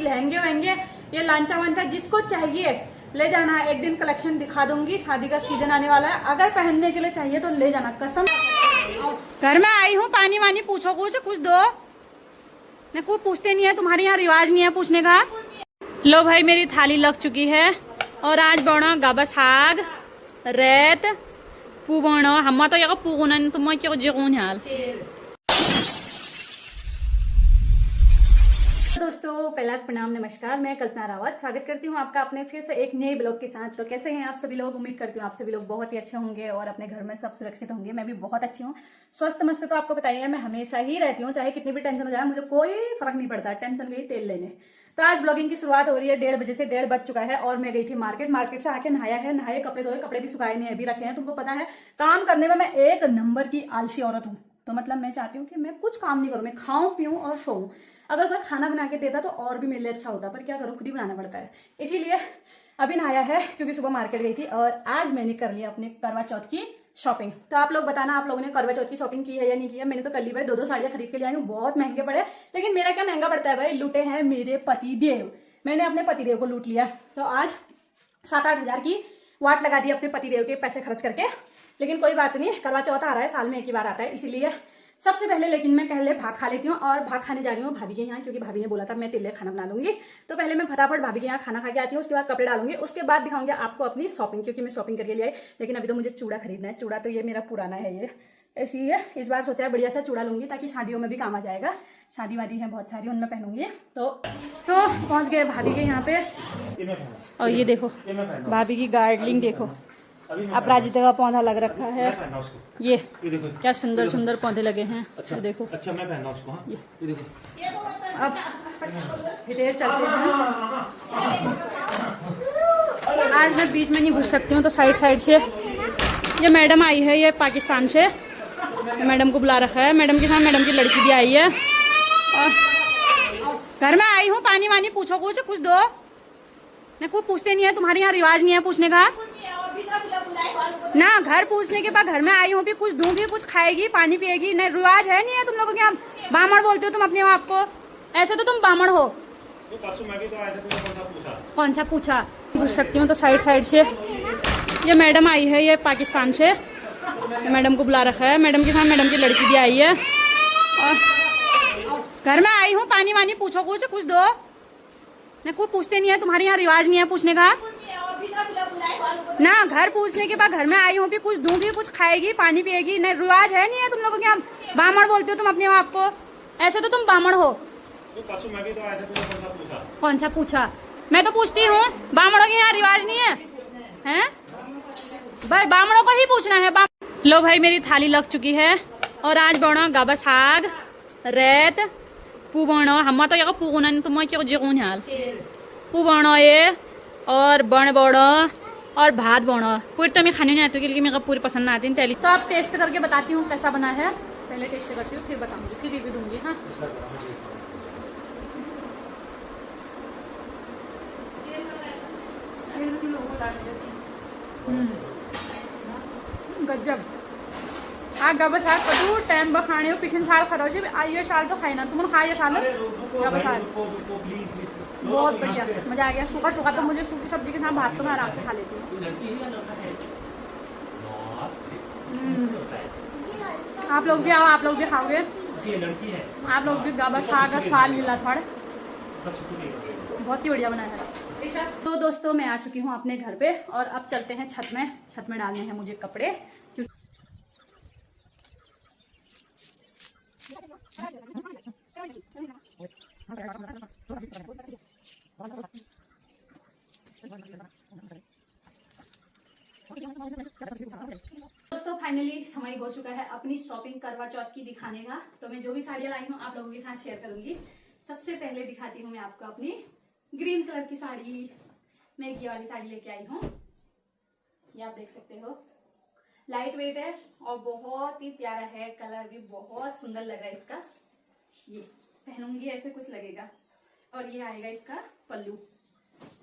लहंगे वहंगे, ये लांचा वांचा जिसको चाहिए ले जाना। एक दिन कलेक्शन दिखा दूंगी, शादी का सीजन आने वाला है, अगर पहनने के लिए चाहिए तो ले जाना कसम। घर में आई हूँ, पानी वानी पूछो, कुछ दो। मैं कुछ पूछते नहीं है, तुम्हारे यहाँ रिवाज नहीं है पूछने का। लो भाई मेरी थाली लग चुकी है और आज बनो गाबा साग रेत पू बनो हम तो यहाँ पूगुन तुम क्यों जगून हाल। दोस्तों पहला प्रणाम नमस्कार, मैं कल्पना रावत स्वागत करती हूँ आपका अपने फिर से एक नए ब्लॉग के साथ। तो कैसे हैं आप सभी लोग? उम्मीद करती हूँ आप सभी लोग बहुत ही अच्छे होंगे और अपने घर में सब सुरक्षित होंगे। मैं भी बहुत अच्छी हूँ, स्वस्थ मस्त। तो आपको बताइए मैं हमेशा ही रहती हूँ, चाहे कितनी भी टेंशन हो जाए मुझे कोई फर्क नहीं पड़ता। टेंशन गई तेल लेने। तो आज ब्लॉगिंग की शुरुआत हो रही है 1:30 बजे से। 1:30 बज चुका है और मैं गई थी मार्केट से आके नहाया है, नहाए कपड़े धोए, कपड़े भी सुखाए नहीं अभी रखे हैं। तुमको पता है काम करने में मैं एक नंबर की आलसी औरत हूँ। तो मतलब मैं चाहती हूँ कि मैं कुछ काम नहीं करूँ, मैं खाऊं पीऊं और सोऊं। अगर कोई खाना बना के देता तो और भी मेरे लिए अच्छा होता, पर क्या करूँ खुद ही बनाना पड़ता है। इसीलिए अभी नहाया है क्योंकि सुबह मार्केट गई थी और आज मैंने कर लिया अपने करवा चौथ की शॉपिंग। तो आप लोग बताना आप लोगों ने करवा चौथ की शॉपिंग की है या नहीं की है। मैंने तो कर ली भाई, 2 साड़ियां खरीद के ले आई हूँ, बहुत महंगे पड़े। लेकिन मेरा क्या महंगा पड़ता है भाई, लूटे हैं मेरे पति देव। मैंने अपने पतिदेव को लूट लिया। तो आज 7-8 हजार की वाट लगा दी अपने पतिदेव के पैसे खर्च करके। लेकिन कोई बात नहीं, करवा चौथ आ रहा है, साल में एक ही बार आता है, इसीलिए सबसे पहले लेकिन मैं पहले भात खा लेती हूँ। और भात खाने जा रही हूँ भाभी के यहाँ, क्योंकि भाभी ने बोला था मैं तेरे लिए खाना बना दूंगी। तो पहले मैं फटाफट भाभी के यहाँ खाना खा के आती हूँ, उसके बाद कपड़े डालूंगी, उसके बाद दिखाऊंगी आपको अपनी शॉपिंग, क्योंकि मैं शॉपिंग करके लिए आई। लेकिन अभी तो मुझे चूड़ा खरीदना है। चूड़ा तो ये मेरा पुराना है, ये इसलिए इस बार सोचा है बढ़िया सा चूड़ा लूंगी ताकि शादियों में भी काम आ जाएगा। शादी वादी है बहुत सारी, उनमें पहनूंगी। तो पहुंच गए भाभी के यहाँ पे। और ये देखो भाभी की गार्डनिंग देखो, अपराजिता का पौधा लग रखा है। ये क्या सुंदर सुंदर पौधे लगे हैं। अच्छा, देखो अच्छा मैं पहना उसको। हाँ ये देखो। अब फिर चलते हैं। आज मैं बीच में नहीं घुस सकती हूँ, तो साइड साइड से। ये मैडम आई है, ये पाकिस्तान से। मैडम को बुला रखा है, मैडम के साथ मैडम की लड़की भी आई है। और घर में आई हूँ, पानी वानी पूछो, कुछ दो। मैं कुछ पूछते नहीं है, तुम्हारे यहाँ रिवाज नहीं है पूछने का ना। घर पूछने के बाद घर में आई हूँ भी, कुछ दूं भी, कुछ खाएगी पानी पिएगी, नहीं रिवाज है नहीं है तुम लोगों के यहाँ। बामण बोलते हो तुम अपने आप को, ऐसे तो तुम बामण हो। तो परसों मैं भी तो आया था, तुमने कौन सा पूछा? घुस सकती हूँ तो साइड साइड से। ये मैडम आई है, ये पाकिस्तान से। मैडम को बुला रखा है, मैडम के साथ मैडम की लड़की भी आई है। और घर में आई हूँ, पानी वानी पूछो, कुछ दो। मैं कुछ पूछते नहीं है, तुम्हारे यहाँ रिवाज नहीं है पूछने का ना। घर पूछने के बाद घर में आई हूँ भी, कुछ दूं भी, कुछ खाएगी पानी पिएगी, नहीं रिवाज है नहीं है तुम लोगों के यहाँ। बामण बोलते हो तुम अपने आप को, ऐसे तो तुम बामण हो। तो परसों मैं भी तो आया था, तुमने कौन सा पूछा? मैं तो पूछती हूँ, बामणों के यहाँ रिवाज नहीं है, हैं भाई? बामणों को ही पूछना है। लो भाई मेरी थाली लग चुकी है और आज बनो गाबा साग रेत पू बनो हम तो यहाँ पूगुन तुम क्यों जगून हाल। पू बनो ये और बन बड़ो और भात बनो। पूरी तो मैं खाने नहीं आती क्योंकि मेरे को पूरी पसंद आती है। तो आप टेस्ट करके बताती हूँ कैसा बना है। पहले टेस्ट करती हूँ फिर बताऊंगी, फिर रिव्यू दूंगी। हाँ गजब आ गब साग कटू टाइम बखाने हो। पिछले साल खरो से ये साल तो खाए ना तुम खा, ये साल गब साग बहुत बढ़िया मजा आ गया। सूखा सूखा तो मुझे सूखी सब्जी के साथ भात तो मैं आराम से खा लेती हूँ। आप लोग भी आओ, आप लोग भी खाओगे, आप लोग भी गब साग का स्वाद मिला थोड़ा, बहुत ही बढ़िया बनाया है। तो दोस्तों मैं आ चुकी हूँ अपने घर पे और अब चलते हैं छत में। छत में डालने हैं मुझे कपड़े। दोस्तों फाइनली समय हो चुका है अपनी शॉपिंग करवा चौथ की दिखाने का। तो मैं जो भी साड़ियाँ लाई हूँ आप लोगों के साथ शेयर करूंगी। सबसे पहले दिखाती हूँ मैं आपको अपनी ग्रीन कलर की साड़ी। मैं ये वाली साड़ी लेके आई हूँ, ये आप देख सकते हो। लाइट वेट है और बहुत ही प्यारा है, कलर भी बहुत सुंदर लग रहा है इसका। ये पहनूंगी ऐसे कुछ लगेगा। और ये आएगा इसका पल्लू,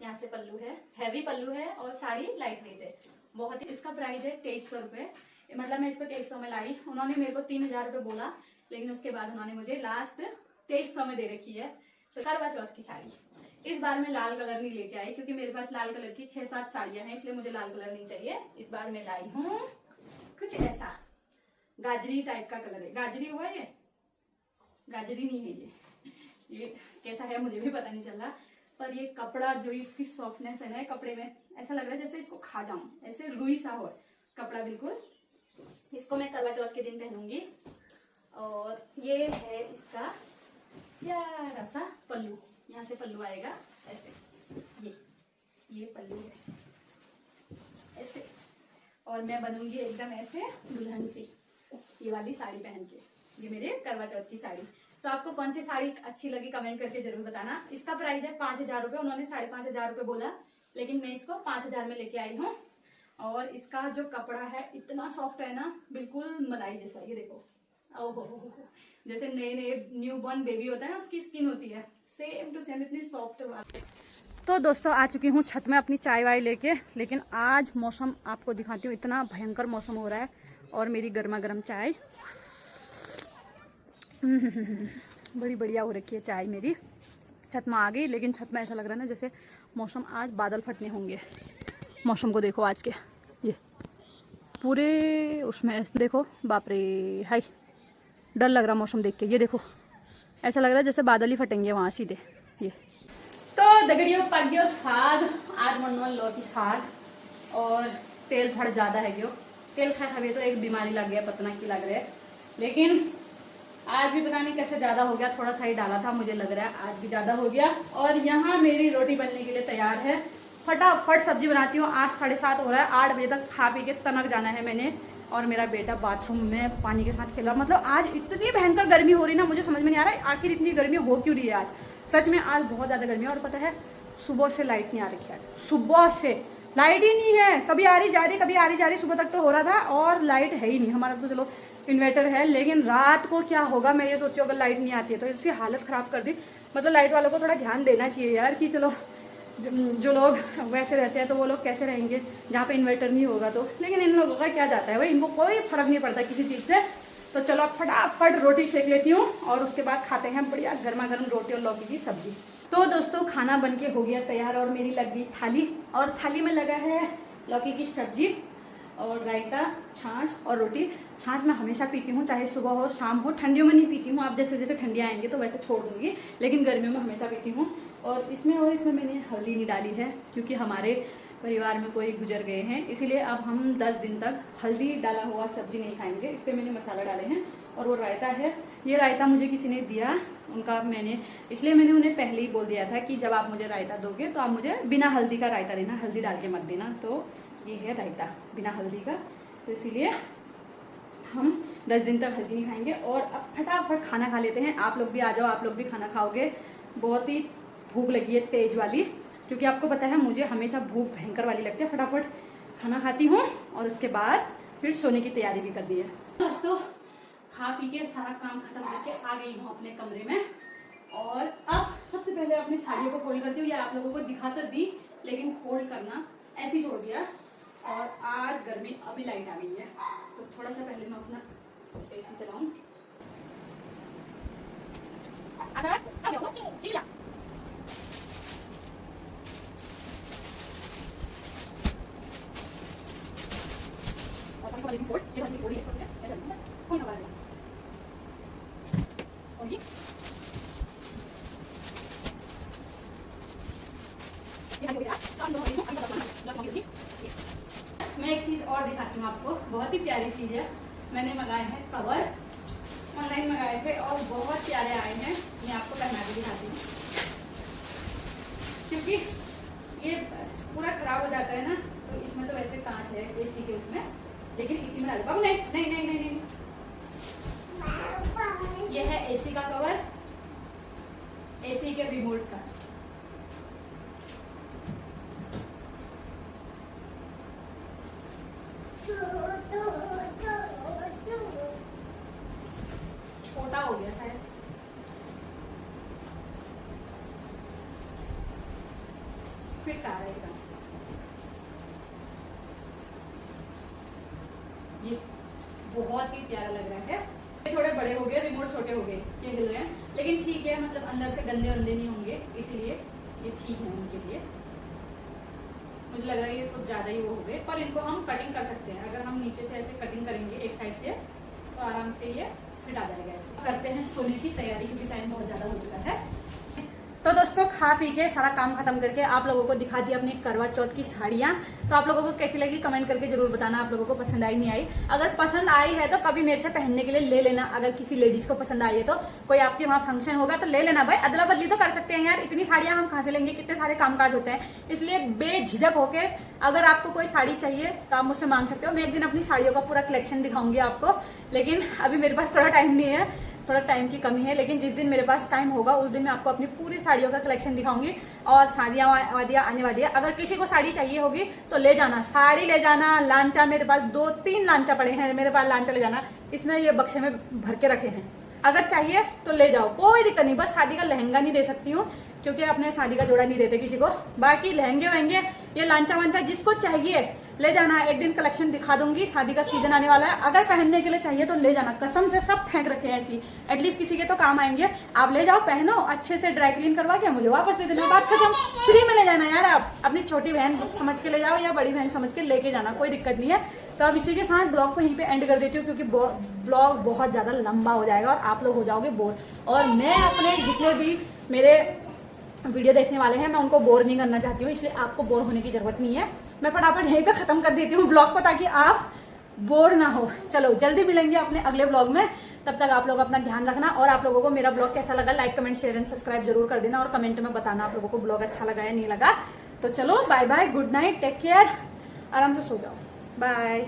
यहाँ से पल्लू है, हैवी पल्लू है और साड़ी लाइट वेट है बहुत ही। इसका प्राइस है 2300 रुपये। मतलब मैं इसको 2300 में लाई। उन्होंने मेरे को 3000 रुपये बोला, लेकिन उसके बाद उन्होंने मुझे लास्ट 2300 में दे रखी है। तो करवा चौथ की साड़ी इस बार मैं लाल कलर नहीं लेके आई क्योंकि मेरे पास लाल कलर की 6-7 साड़ियां हैं, इसलिए मुझे लाल कलर नहीं चाहिए। इस बार मैं लाई हूँ कुछ ऐसा गाजरी टाइप का कलर है। गाजरी हुआ ये? गाजरी नहीं है ये कैसा है मुझे भी पता नहीं चल रहा, पर ये कपड़ा जो इसकी सॉफ्टनेस है ना कपड़े में, ऐसा लग रहा है जैसे इसको खा जाऊं, ऐसे रुई सा हो कपड़ा बिल्कुल। इसको मैं करवा चौथ के दिन पहनूंगी। और ये है इसका प्यारा सा पल्लू, यहाँ से पल्लू आएगा ऐसे, ये पल्लू है ऐसे, और मैं बनूंगी एकदम ऐसे दुल्हन सी ये वाली साड़ी पहन के। ये मेरे करवा चौथ की साड़ी। तो आपको कौन सी साड़ी अच्छी लगी कमेंट करके जरूर बताना। इसका प्राइस है 5,000 रुपये, उन्होंने 5,500 रुपये बोला, लेकिन मैं इसको 5,000 में लेके आई हूँ। और इसका जो कपड़ा है इतना सॉफ्ट है ना, बिल्कुल मलाई जैसा। ये देखो, ओहो, जैसे नए न्यू बॉर्न बेबी होता है ना उसकी स्किन होती है, सेम टू सेम, इतनी सॉफ्ट बात है। तो दोस्तों आ चुकी हूँ छत में अपनी चाय वाय लेके, लेकिन आज मौसम आपको दिखाती हूँ, इतना भयंकर मौसम हो रहा है। और मेरी गर्मा गर्म चाय बड़ी बढ़िया हो रखी है चाय मेरी। छत में आ गई, लेकिन छत में ऐसा लग रहा है ना जैसे मौसम आज बादल फटने होंगे। मौसम को देखो आज के, ये पूरे उसमें देखो, बाप रे हाय, डर लग रहा मौसम देख के। ये देखो ऐसा लग रहा है जैसे बादल ही फटेंगे वहाँ सीधे। ये तो दगड़ियों पक गयो साग, आज मनवा लो की साग, और तेल थोड़ा ज़्यादा है गयो। तेल खा खा तो एक बीमारी लग गया, पता नहीं की लग रहा है, लेकिन आज भी पता नहीं कैसे ज़्यादा हो गया। थोड़ा सा ही डाला था, मुझे लग रहा है आज भी ज़्यादा हो गया। और यहाँ मेरी रोटी बनने के लिए तैयार है, फटाफट सब्जी बनाती हूँ। 8 साढ़े 7 हो रहा है, 8 बजे तक खा पी के तनक जाना है मैंने। और मेरा बेटा बाथरूम में पानी के साथ खेला। मतलब आज इतनी भयंकर गर्मी हो रही ना, मुझे समझ में नहीं आ रहा है आखिर इतनी गर्मी हो क्यों रही है आज। सच में आज बहुत ज़्यादा गर्मी है। और पता है सुबह से लाइट नहीं आ रही है, सुबह से लाइट ही नहीं है, कभी आ रही जा रही, कभी आ रही जा रही। सुबह तक तो हो रहा था, और लाइट है ही नहीं। हमारा तो चलो इन्वर्टर है, लेकिन रात को क्या होगा मैं ये सोचो, अगर लाइट नहीं आती है तो इसकी हालत ख़राब कर दी। मतलब लाइट वालों को थोड़ा ध्यान देना चाहिए यार, कि चलो जो लोग वैसे रहते हैं तो वो लोग कैसे रहेंगे जहाँ पे इन्वर्टर नहीं होगा तो। लेकिन इन लोगों का क्या जाता है भाई, इनको कोई फर्क नहीं पड़ता किसी चीज़ से। तो चलो फटाफट रोटी सेक लेती हूँ, और उसके बाद खाते हैं बढ़िया गर्मा गर्म रोटी और लौकी की सब्जी। तो दोस्तों खाना बन के हो गया तैयार, और मेरी लग गई थाली, और थाली में लगा है लौकी की सब्जी और रायता, छाछ और रोटी। छाछ मैं हमेशा पीती हूँ, चाहे सुबह हो शाम हो। ठंडियों में नहीं पीती हूँ, आप जैसे जैसे ठंडियाँ आएंगी तो वैसे छोड़ दूंगी, लेकिन गर्मियों में हमेशा पीती हूँ। और इसमें मैंने हल्दी नहीं डाली है, क्योंकि हमारे परिवार में कोई गुजर गए हैं, इसीलिए अब हम 10 दिन तक हल्दी डाला हुआ सब्जी नहीं खाएंगे। इस पर मैंने मसाला डाले हैं। और वो रायता है, ये रायता मुझे किसी ने दिया उनका, इसलिए मैंने उन्हें पहले ही बोल दिया था कि जब आप मुझे रायता दोगे तो आप मुझे बिना हल्दी का रायता देना, हल्दी डाल के मत देना। तो ये है रायता बिना हल्दी का, तो इसीलिए हम 10 दिन तक हल्दी नहीं खाएंगे। और अब फटाफट खाना खा लेते हैं। आप लोग भी आ जाओ, आप लोग भी खाना खाओगे। बहुत ही भूख लगी है तेज वाली, क्योंकि आपको पता है मुझे हमेशा भूख भयंकर वाली लगती है। फटाफट खाना खाती हूँ, और उसके बाद फिर सोने की तैयारी भी कर दी है। दोस्तों खा पी के सारा काम खत्म करके आ गई हूँ अपने कमरे में, और अब सबसे पहले अपनी साड़ियों को फोल्ड करती हूँ। या आप लोगों को दिखा तो दी, लेकिन फोल्ड करना ऐसे ही छोड़ दिया। और आज गर्मी अभी लाइट आ गई है, तो थोड़ा सा पहले मैं अपना एसी चलाऊं। मैं एक चीज और दिखाती हूँ आपको, बहुत ही प्यारी चीज है। मैंने मंगाए हैं कवर, ऑनलाइन मंगाए थे और बहुत प्यारे आए हैं। मैं आपको पहना के दिखाती हूँ, क्योंकि ये पूरा खराब हो जाता है ना। तो इसमें तो वैसे कांच है एसी के उसमें, लेकिन इसी में डाल। बाबू नहीं नहीं नहीं नहीं नहीं, ये है एसी का कवर, एसी के रिमोट का। छोटा हो गया शायद, फिट आ रहा है एकदम। ये बहुत ही प्यारा लग रहा है। ये थोड़े बड़े हो गए, रिमोट छोटे हो गए, ये हिल रहे हैं, लेकिन ठीक है, मतलब अंदर से गंदे वंदे नहीं होंगे, इसलिए ये ठीक है उनके लिए। मुझे लग रहा है ये कुछ ज़्यादा ही वो हो गए, पर इनको हम कटिंग कर सकते हैं। अगर हम नीचे से ऐसे कटिंग करेंगे एक साइड से तो आराम से ये फिट आ जाएगा। ऐसे करते हैं सोने की तैयारी, क्योंकि टाइम बहुत ज़्यादा हो चुका है। तो दोस्तों खा पी के सारा काम खत्म करके आप लोगों को दिखा दिया अपनी करवा चौथ की साड़ियाँ। तो आप लोगों को कैसी लगी कमेंट करके जरूर बताना, आप लोगों को पसंद आई नहीं आई। अगर पसंद आई है तो कभी मेरे से पहनने के लिए ले लेना। अगर किसी लेडीज को पसंद आई है तो कोई आपके वहाँ फंक्शन होगा तो ले लेना भाई, अदला बदली तो कर सकते हैं यार। इतनी साड़ियाँ हम कहाँ से लेंगे, कितने सारे कामकाज होते हैं। इसलिए बेझिझक होके अगर आपको कोई साड़ी चाहिए तो आप मुझसे मांग सकते हो। मैं एक दिन अपनी साड़ियों का पूरा कलेक्शन दिखाऊंगी आपको, लेकिन अभी मेरे पास थोड़ा टाइम नहीं है, थोड़ा टाइम की कमी है। लेकिन जिस दिन मेरे पास टाइम होगा उस दिन मैं आपको अपनी पूरी साड़ियों का कलेक्शन दिखाऊंगी। और साड़ियाँ वादियाँ आने वाली है, अगर किसी को साड़ी चाहिए होगी तो ले जाना, साड़ी ले जाना। लांचा मेरे पास 2-3 लांचा पड़े हैं, मेरे पास लांचा ले जाना। इसमें ये बक्से में भर के रखे हैं, अगर चाहिए तो ले जाओ, कोई दिक्कत नहीं। बस शादी का लहंगा नहीं दे सकती हूँ क्योंकि अपने शादी का जोड़ा नहीं देते किसी को। बाकी लहंगे वहंगे ये लांचा वांचा जिसको चाहिए ले जाना। एक दिन कलेक्शन दिखा दूंगी, शादी का सीजन आने वाला है, अगर पहनने के लिए चाहिए तो ले जाना। कसम से सब फेंक रखे हैं ऐसी, एटलीस्ट किसी के तो काम आएंगे। आप ले जाओ, पहनो, अच्छे से ड्राई क्लीन करवा के मुझे वापस दे देना, बात खत्म। फ्री में ले जाना यार। आप अपनी छोटी बहन समझ के ले जाओ या बड़ी बहन समझ के लेके जाना, कोई दिक्कत नहीं है। तो अब इसी के साथ ब्लॉग को यहीं पे एंड कर देती हूँ, क्योंकि ब्लॉग बहुत ज़्यादा लंबा हो जाएगा और आप लोग हो जाओगे बोर। और मैं अपने जितने भी मेरे वीडियो देखने वाले हैं मैं उनको बोर नहीं करना चाहती हूँ, इसलिए आपको बोर होने की जरूरत नहीं है। मैं फटाफट यहीं पे खत्म कर देती हूँ ब्लॉग को, ताकि आप बोर ना हो। चलो जल्दी मिलेंगे अपने अगले ब्लॉग में, तब तक आप लोग अपना ध्यान रखना। और आप लोगों को मेरा ब्लॉग कैसा लगा like comment share and subscribe जरूर कर देना, और कमेंट में बताना आप लोगों को ब्लॉग अच्छा लगा या नहीं लगा। तो चलो bye bye, good night, take care, आराम से सो जाओ, बाय।